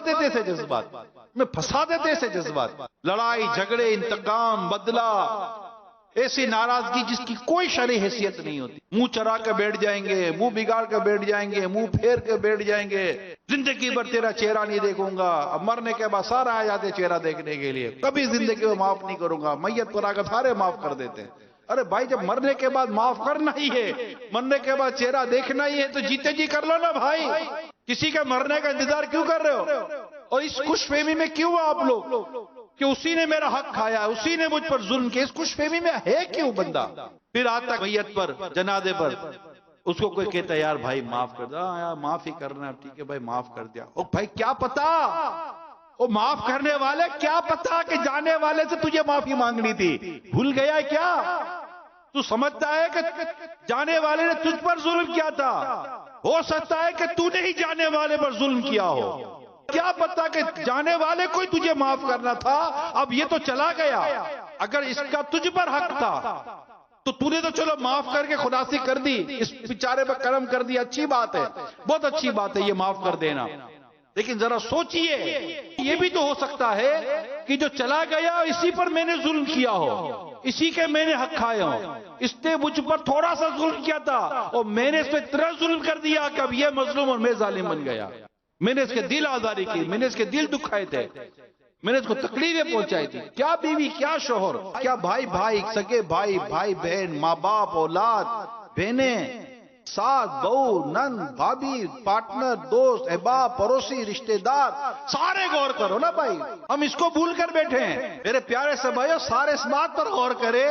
دیتے تھے جذبات، میں پھنسا دیتے تھے جذبات، لڑائی جھگڑے، انتقام، بدلہ، ایسی ناراضگی جس کی کوئی شرعی حیثیت نہیں ہوتی، منہ چرا کے بیٹھ جائیں گے، منہ بگاڑ کے بیٹھ جائیں گے، منہ پھیر کے بیٹھ جائیں گے، زندگی بھر تیرا چہرہ نہیں دیکھوں گا، اب مرنے کے بعد سارا آ جاتے چہرہ دیکھنے کے لیے، کبھی زندگی میں معاف نہیں کروں گا، میت پر آ کر سارے معاف کر دیتے ہیں۔ ارے بھائی جب مرنے کے بعد معاف کرنا ہی ہے، مرنے کے بعد چہرہ دیکھنا ہی ہے تو جیتے جی کر لو نا بھائی، کسی کے مرنے کا انتظار کیوں کر رہے ہو؟ اور اس خوش فہمی میں کیوں آپ لوگ کہ اسی نے میرا حق کھایا، اسی نے مجھ پر ظلم کیا، اس خوش فہمی میں ہے کیوں بندہ؟ پھر آتا میت پر، جنازے پر، اس کو کوئی کہتا ہے یار بھائی معاف کر دیا، ہاں یار معاف ہی کرنا ہے، ٹھیک ہے بھائی معاف کر دیا۔ او بھائی کیا پتا، وہ معاف کرنے والے کیا پتا کہ جانے والے سے تجھے معافی مانگنی تھی، بھول گیا کیا؟ تو سمجھتا ہے کہ جانے والے نے تجھ پر ظلم کیا تھا، ہو سکتا ہے کہ تو نے ہی جانے والے پر ظلم کیا ہو، کیا پتا کہ جانے والے کو ہی تجھے معاف کرنا تھا، اب یہ تو چلا گیا، اگر اس کا تجھ پر حق تھا تو نے تو چلو معاف کر کے خلاصی کر دی، اس بیچارے پر کرم کر دی، اچھی بات ہے، بہت اچھی بات ہے یہ معاف کر دینا، لیکن ذرا سوچئے یہ بھی تو ہو سکتا ہے کہ جو چلا گیا اسی پر میں نے ظلم کیا ہو، اسی کے میں نے حق کھائے ہوں، اس نے مجھ پر تھوڑا سا ظلم کیا تھا اور میں نے اس پہ اتنا ظلم کر دیا کہ اب یہ مظلوم اور میں ظالم بن گیا، میں نے اس کے دل آزاری کی، میں نے اس کے دل دکھائے تھے، میں نے اس کو تکلیفیں پہنچائی تھی، کیا بیوی کیا شوہر، کیا بھائی بھائی، سگے بھائی، بھائی بہن، ماں باپ، اولاد، بہنیں، ساس، بہو، نند، بھابھی، پارٹنر، دوست، احباب، پڑوسی، رشتہ دار، سارے غور کرو نا بھائی، ہم اس کو بھول کر بیٹھے ہیں۔ میرے پیارے سے بھائیو سارے اس بات پر غور کرے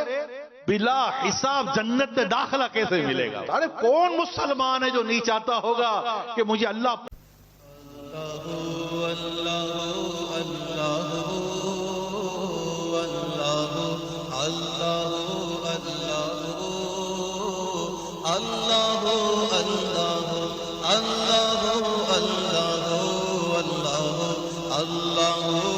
بلا حساب جنت میں داخلہ کیسے ملے گا؟ ارے کون مسلمان ہے جو نہیں چاہتا ہوگا کہ مجھے اللہ اللہ